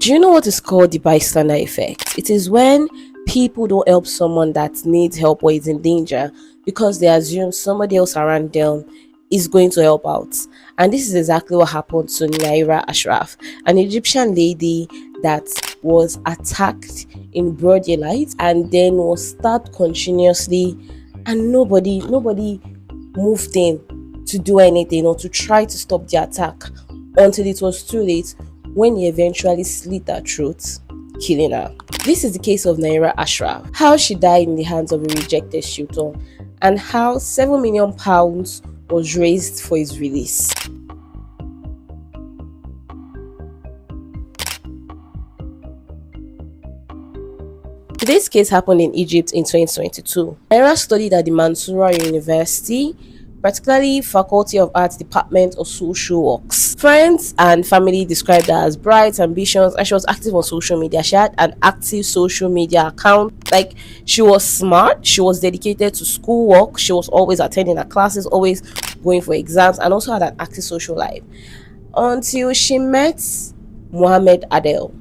Do you know what is called the bystander effect? It is when people don't help someone that needs help or is in danger because they assume somebody else around them is going to help out. And this is exactly what happened to Nayera Ashraf, an Egyptian lady that was attacked in broad daylight and then was stabbed continuously, and nobody moved in to do anything or to try to stop the attack until it was too late, when he eventually slit her throat, killing her. This is the case of Nayera Ashraf, how she died in the hands of a rejected shooter, and how £7 million was raised for his release. Today's case happened in Egypt in 2022. Nayera studied at the Mansoura University, particularly Faculty of Arts Department of Social Works. Friends and family described her as bright, ambitious, and she was active on social media. She had an active social media account. Like, she was smart, she was dedicated to schoolwork, she was always attending her classes, always going for exams, and also had an active social life. Until she met Mohamed Adel.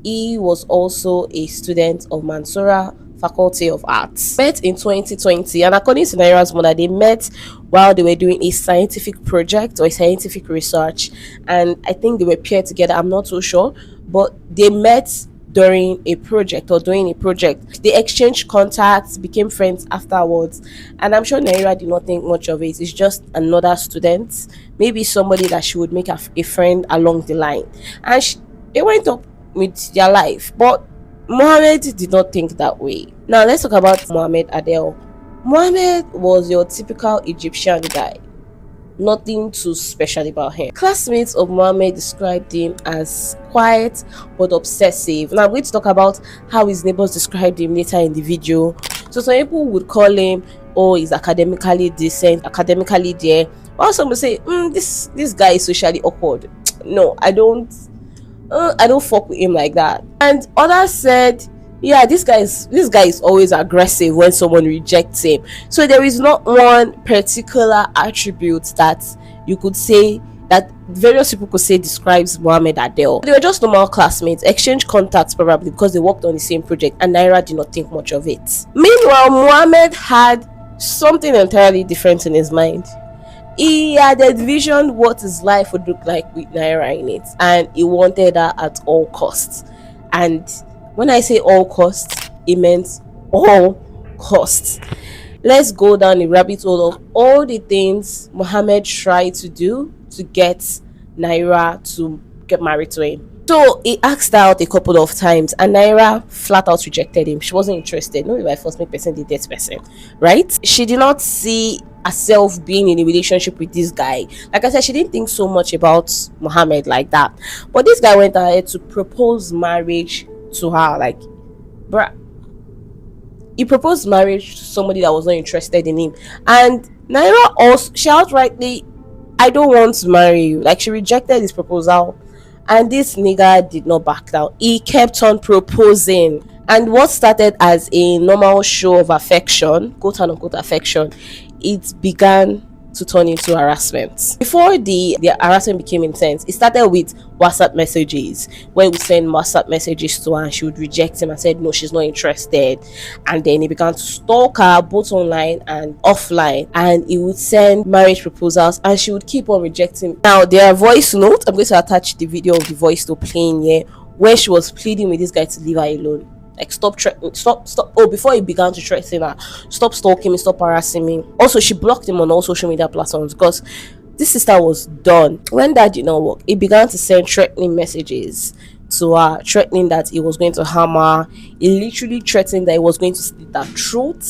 He was also a student of Mansoura Faculty of Arts. Met in 2020, and according to Nayera's mother, they met while they were doing a scientific project or a scientific research, and I think they were paired together. I'm not so sure, but they met during a project or doing a project. They exchanged contacts, became friends afterwards, and I'm sure Nayera did not think much of it. It's just another student, maybe somebody that she would make a friend along the line, and they went up with their life. But Mohammed did not think that way. Now let's talk about Mohamed Adel. Mohamed was your typical Egyptian guy. Nothing too special about him. Classmates of Mohamed described him as quiet but obsessive. Now I'm going to talk about how his neighbors described him later in the video. So some people would call him, oh, he's academically decent, academically there. While some would say, this guy is socially awkward. No, I don't fuck with him like that. And others said, yeah, this guy is always aggressive when someone rejects him. So there is not one particular attribute that you could say that various people could say describes Mohamed Adel. They were just normal classmates, exchanged contacts probably because they worked on the same project, and Nayera did not think much of it. Meanwhile, Mohamed had something entirely different in his mind. He had envisioned what his life would look like with Nayera in it, and he wanted her at all costs. And when I say all costs, it meant all costs. Let's go down the rabbit hole of all the things Mohamed tried to do to get Nayera to get married to him. So he asked her out a couple of times, and Nayera flat out rejected him. She wasn't interested. No, if I first make person the dead person, right? She did not see herself being in a relationship with this guy. Like I said, she didn't think so much about Mohamed like that. But this guy went ahead to propose marriage to her. Like, bruh, he proposed marriage to somebody that was not interested in him. And Nayera also, she outrightly, I don't want to marry you. Like, she rejected his proposal. And this nigga did not back down. He kept on proposing. And what started as a normal show of affection, quote unquote affection, it began to turn into harassment. Before the harassment became intense, it started with WhatsApp messages, where we send WhatsApp messages to her and she would reject him and said no, she's not interested. And then he began to stalk her both online and offline, and he would send marriage proposals and she would keep on rejecting. Now there are voice notes. I'm going to attach the video of the voice note playing here, where she was pleading with this guy to leave her alone. Like, stop. Oh, before he began to threaten her, stop stalking me, stop harassing me. Also, she blocked him on all social media platforms because this sister was done. When that did not work, he began to send threatening messages to her, threatening that he was going to harm her. He literally threatened that he was going to slit her throat,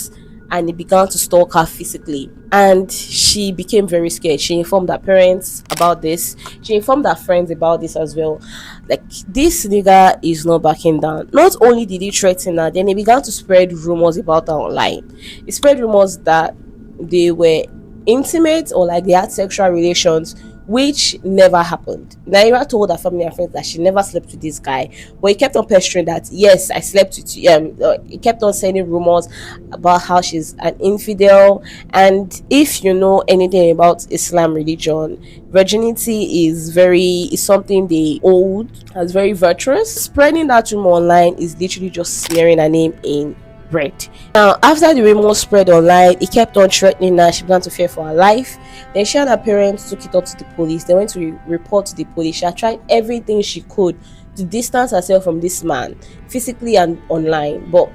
and he began to stalk her physically. And she became very scared. She informed her parents about this. She informed her friends about this as well. Like, this nigga is not backing down. Not only did he threaten her, then he began to spread rumors about her online. He spread rumors that they were intimate or like they had sexual relations which never happened. Naira told her family and friends that she never slept with this guy, but he kept on pestering that yes, I slept with you. He kept on sending rumors about how she's an infidel. And if you know anything about Islam religion, virginity is something they hold as very virtuous. Spreading that rumor online is literally just smearing her name in red. Now, after the rumor spread online, he kept on threatening her. She began to fear for her life. Then she and her parents took it up to the police. They went to report to the police. She had tried everything she could to distance herself from this man, physically and online, but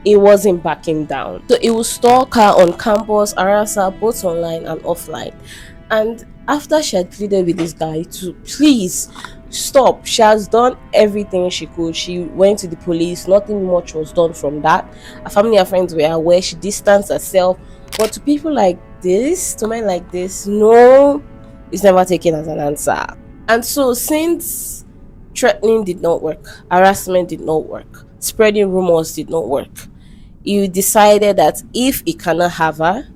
it wasn't backing down. So it would stalk her on campus, harass her both online and offline. And after she had pleaded with this guy to please stop, she has done everything she could. She went to the police, nothing much was done from that. Her family and friends were aware. She distanced herself. But to people like this, to men like this, no, it's never taken as an answer. And so since threatening did not work, harassment did not work, spreading rumors did not work, he decided that if he cannot have her,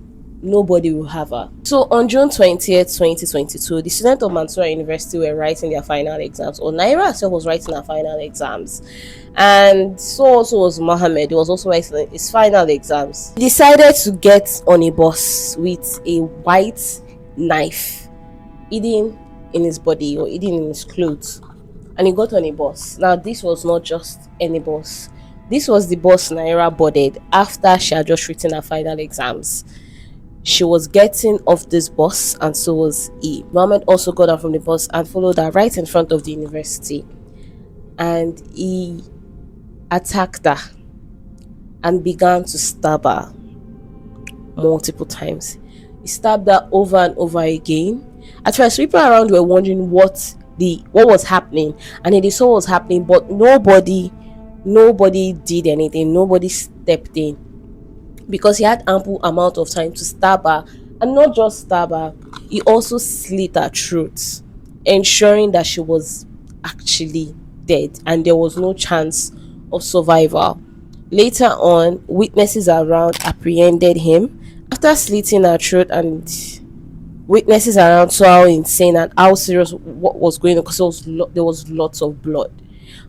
nobody will have her. So on June 20th, 2022, the students of Mansoura University were writing their final exams, or Nayera herself was writing her final exams, and so also was Mohamed. He was also writing his final exams. He decided to get on a bus with a white knife hidden in his body or hidden in his clothes, and he got on a bus. Now this was not just any bus. This was the bus Nayera boarded after she had just written her final exams. She was getting off this bus, and so was he. Mohammed also got out from the bus and followed her right in front of the university, and he attacked her and began to stab her multiple times. He stabbed her over and over again. At first, people around were wondering what was happening, and they saw what was happening, but nobody did anything. Nobody stepped in, because he had ample amount of time to stab her. And not just stab her, he also slit her throat, ensuring that she was actually dead and there was no chance of survival. Later on, witnesses around apprehended him after slitting her throat, and witnesses around saw how insane and how serious what was going on, because there was lots of blood.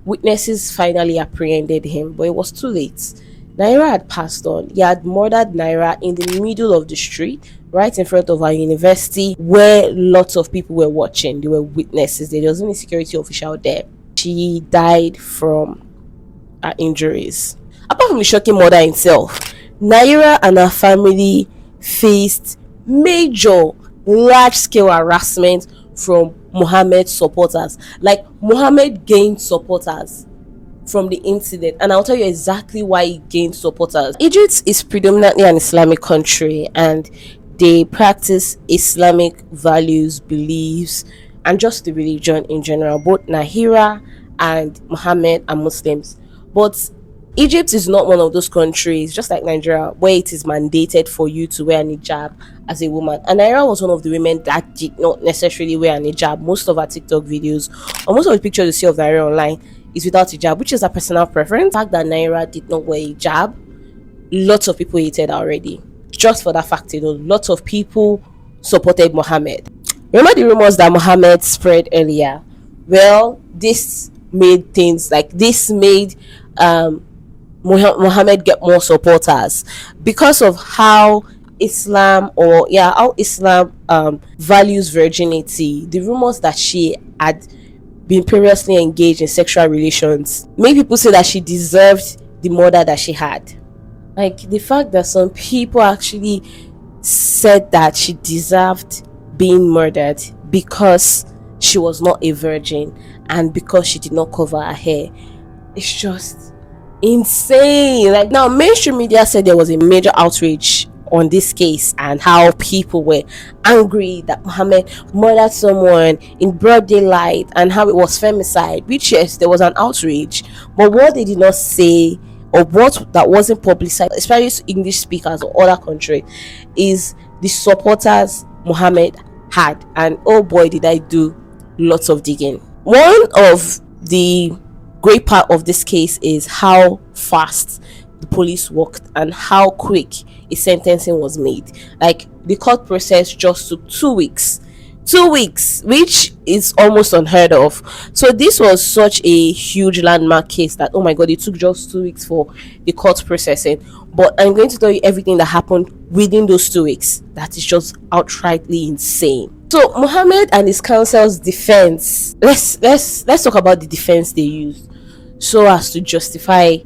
Witnesses finally apprehended him, but it was too late. Nayera had passed on. He had murdered Nayera in the middle of the street, right in front of our university, where lots of people were watching. There were witnesses there. There wasn't a security official there. She died from her injuries. Apart from the shocking murder itself, Nayera and her family faced major, large-scale harassment from Mohammed's supporters. Like, Mohammed gained supporters from the incident, and I'll tell you exactly why he gained supporters. Egypt is predominantly an Islamic country, and they practice Islamic values, beliefs, and just the religion in general. Both Nayera and Mohammed are Muslims, but Egypt is not one of those countries, just like Nigeria, where it is mandated for you to wear a hijab as a woman. And Nayera was one of the women that did not necessarily wear a hijab. Most of her TikTok videos, or most of the pictures you see of Nayera online, is without hijab, which is a personal preference. The fact that Nayera did not wear hijab, lots of people hated her already. Just for that fact, lots of people supported Mohammed. Remember the rumors that Mohammed spread earlier? Well, this made Mohammed get more supporters because of how Islam values virginity. The rumors that she had been previously engaged in sexual relations made people say that she deserved the murder that she had. Like, the fact that some people actually said that she deserved being murdered because she was not a virgin and because she did not cover her hair, it's just insane. Like, now mainstream media said there was a major outrage on this case and how people were angry that Mohammed murdered someone in broad daylight and how it was femicide, which, yes, there was an outrage, but what they did not say, or what that wasn't publicized, especially to English speakers or other countries, is the supporters Mohammed had. And oh boy, did I do lots of digging. One of the great part of this case is how fast the police worked and how quick a sentencing was made. Like, the court process just took 2 weeks, 2 weeks, which is almost unheard of. So this was such a huge landmark case that, oh my god, it took just 2 weeks for the court processing. But I'm going to tell you everything that happened within those 2 weeks. That is just outrightly insane. So Mohammed and his counsel's defense. Let's talk about the defense they used so as to justify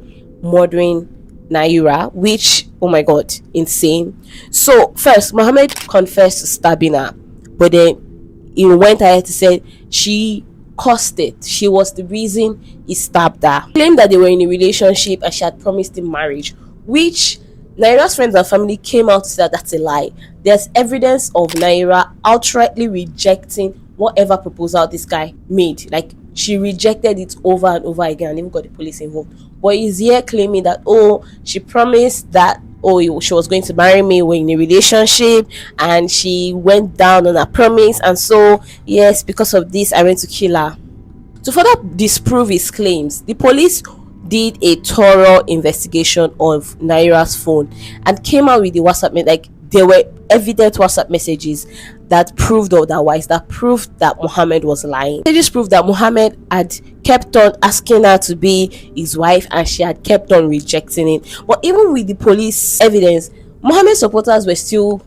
murdering Nayera, which, oh my god, insane. So first, Mohammed confessed to stabbing her, but then he went ahead to say she caused it. She was the reason he stabbed her. He claimed that they were in a relationship and she had promised him marriage, which Naira's friends and family came out to say that that's a lie. There's evidence of Nayera outrightly rejecting whatever proposal this guy made. Like, she rejected it over and over again and even got the police involved. But he's here claiming that, oh, she promised that, oh, she was going to marry me, we're in a relationship, and she went down on her promise, and so yes, because of this I went to kill her. To further disprove his claims, the police did a thorough investigation of Nayera's phone and came out with the WhatsApp, like there were evident WhatsApp messages that proved otherwise, that proved that Mohammed was lying. They just proved that Mohammed had kept on asking her to be his wife and she had kept on rejecting it. But even with the police evidence, Mohammed's supporters were still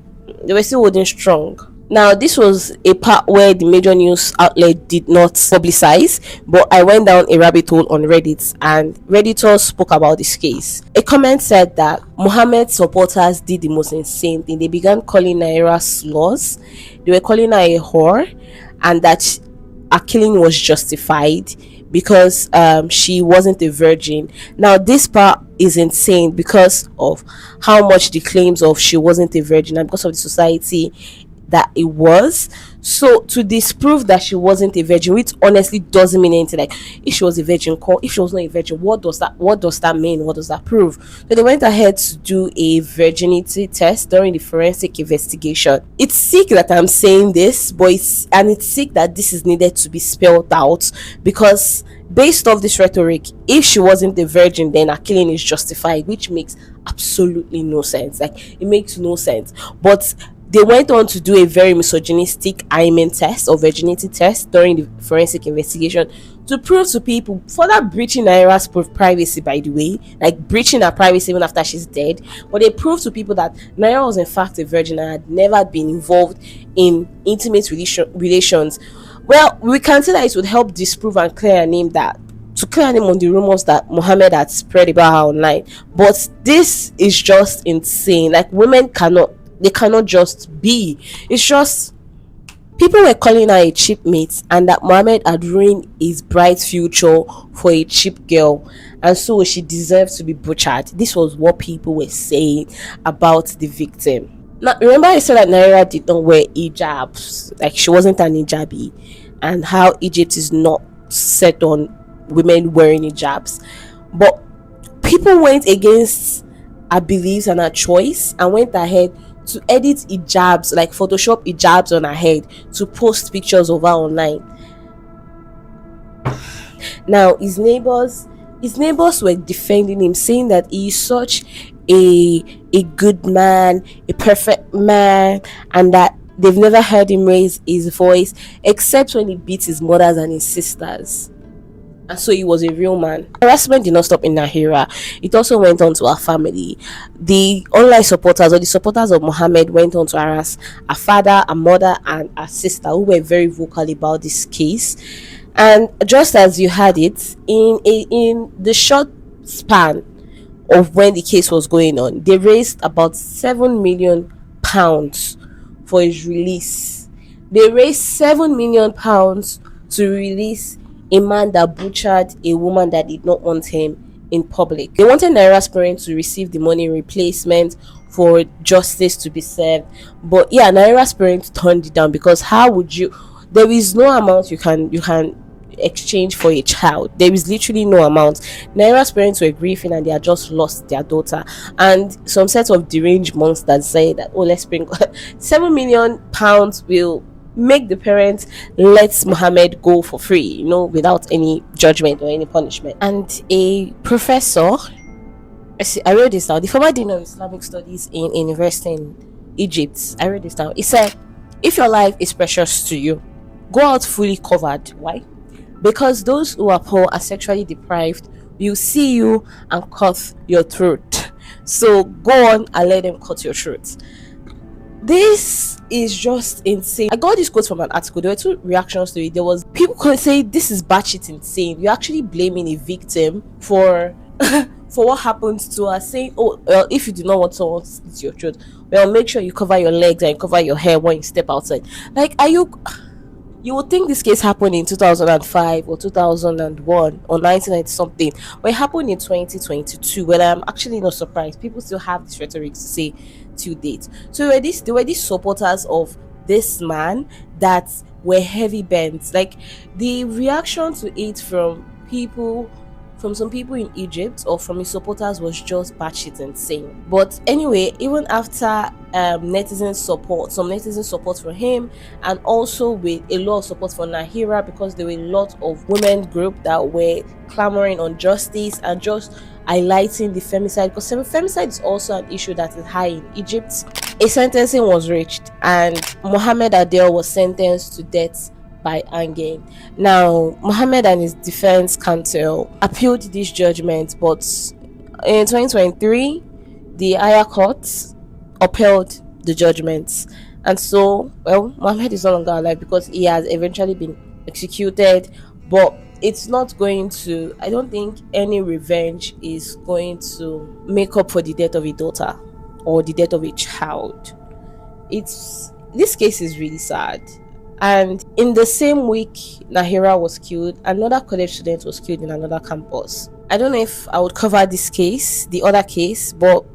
holding strong. Now, this was a part where the major news outlet did not publicize, but I went down a rabbit hole on Reddit and Redditors spoke about this case. A comment said that Mohammed's supporters did the most insane thing. They began calling Nayera slurs, they were calling her a whore, and that her killing was justified because she wasn't a virgin. Now, this part is insane because of how much the claims of she wasn't a virgin and because of the society that it was. So to disprove that she wasn't a virgin, which honestly doesn't mean anything. Like, if she was a virgin, if she was not a virgin, what does that mean? What does that prove? So they went ahead to do a virginity test during the forensic investigation. It's sick that I'm saying this, but it's sick that this is needed to be spelled out, because based off this rhetoric, if she wasn't a virgin, then her killing is justified, which makes absolutely no sense. Like, it makes no sense. But they went on to do a very misogynistic hymen test or virginity test during the forensic investigation to prove to people, further breaching Nayera's privacy, by the way, like breaching her privacy even after she's dead. But they proved to people that Nayera was in fact a virgin and had never been involved in intimate relations. Well, we can say that it would help disprove and clear her name, on the rumors that Mohammed had spread about her online. But this is just insane. Like, women cannot just be. It's just people were calling her a cheap mate and that Mohammed had ruined his bright future for a cheap girl, and so she deserves to be butchered. This was what people were saying about the victim. Now, remember I said that Nayera did not wear hijabs, like she wasn't an hijabi, and how Egypt is not set on women wearing hijabs. But people went against her beliefs and her choice and went ahead to edit hijabs, like Photoshop hijabs on her head to post pictures of her online. Now, his neighbors were defending him, saying that he is such a good man, a perfect man, and that they've never heard him raise his voice except when he beats his mothers and his sisters. And so he was a real man. Harassment did not stop in Nayera. It also went on to her family. The online supporters, or the supporters of Mohammed, went on to harass her father, her mother, and her sister, who were very vocal about this case. And just as you had it, in the short span of when the case was going on, they raised about £7 million for his release. They raised £7 million to release a man that butchered a woman that did not want him in public. They wanted Nayera's parents to receive the money in replacement for justice to be served. But yeah, Nayera's parents turned it down because how would you? There is no amount you can exchange for a child. There is literally no amount. Nayera's parents were grieving and they had just lost their daughter, and some set of deranged monsters say that, oh, let's bring £7 million will make the parents let Mohammed go for free, without any judgment or any punishment. And a professor, I wrote this down, the former dean of Islamic studies in university in Egypt, I wrote this down. He said If your life is precious to you, go out fully covered. Why? Because those who are poor and sexually deprived will see you and cut your throat. So go on and let them cut your throat. This is just insane. I got this quote from an article. There were two reactions to it. There was people could say this is batshit insane. You're actually blaming a victim for for what happened to her, saying, "Oh, well, if you do not want someone to slit your throat, well, make sure you cover your legs and cover your hair when you step outside." Like, are you? You would think this case happened in 2005 or 2001 or 1990 something, but it happened in 2022. Well, I'm actually not surprised. People still have this rhetoric to say to date. So there were these supporters of this man that were heavy bent. Like, the reaction to it from some people in Egypt or from his supporters was just batshit insane. But anyway, even after netizen support, some netizen support for him, and also with a lot of support for Nayera, because there were a lot of women group that were clamoring on justice and just highlighting the femicide, because femicide is also an issue that is high in Egypt. A sentencing was reached, and Mohamed Adel was sentenced to death by hanging. Now, Mohammed and his defense counsel appealed this judgment, but in 2023, the higher court upheld the judgments. And so, well, Mohammed is no longer alive because he has eventually been executed, but it's not going to, I don't think any revenge is going to make up for the death of a daughter or the death of a child. This case is really sad. And in the same week Nayera was killed, another college student was killed in another campus. I don't know if I would cover this case, the other case, but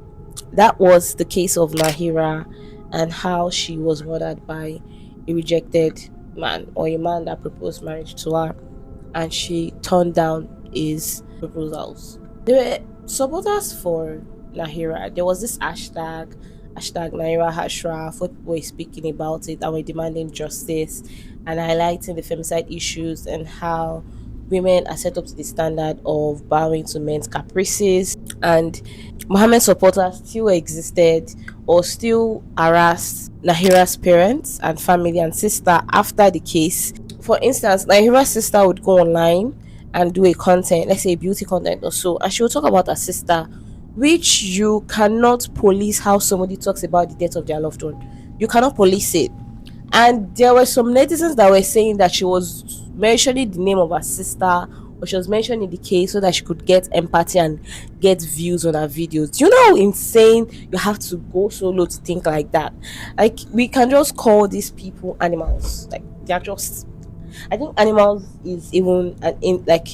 that was the case of Nayera and how she was murdered by a rejected man, or a man that proposed marriage to her and she turned down his proposals. There were supporters for Nayera. There was this hashtag Nayera Ashraf, where people were speaking about it and were demanding justice and highlighting the femicide issues and how women are set up to the standard of bowing to men's caprices. And Mohammed supporters still existed or still harassed Nayera's parents and family and sister after the case. For instance, Nayera's sister would go online and do a content, let's say beauty content or so, and she will talk about her sister, which you cannot police how somebody talks about the death of their loved one. You cannot police it. And there were some netizens that were saying that she was mentioning the name of her sister, or she was mentioning the case so that she could get empathy and get views on her videos. Do you know how insane you have to go so low to think like that? Like, we can just call these people animals. Like, they're just, I think animals is even like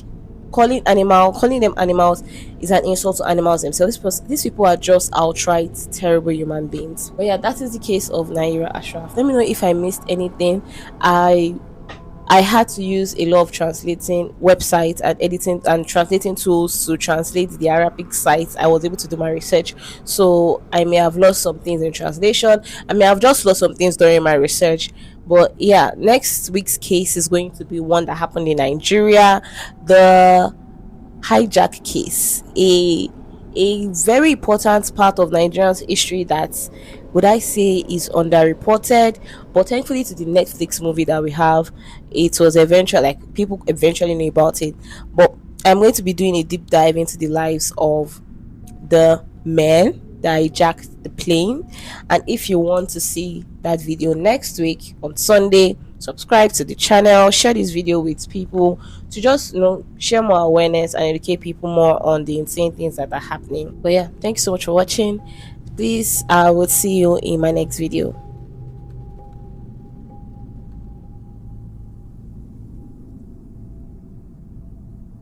calling them animals is an insult to animals themselves. These people are just outright terrible human beings. But yeah, that is the case of Nayera Ashraf. Let me know if I missed anything. I had to use a lot of translating websites and editing and translating tools to translate the Arabic sites. I was able to do my research, so I may have lost some things in translation. I may have just lost some things during my research. But yeah, next week's case is going to be one that happened in Nigeria, the hijack case, a very important part of Nigeria's history that, would I say, is underreported. But thankfully to the Netflix movie that we have, it was eventually, like, people eventually know about it. But I'm going to be doing a deep dive into the lives of the men that hijacked the plane. And if you want to see that video next week on Sunday, subscribe to the channel, share this video with people to just, share more awareness and educate people more on the insane things that are happening. But yeah, thanks so much for watching. Please, I will see you in my next video.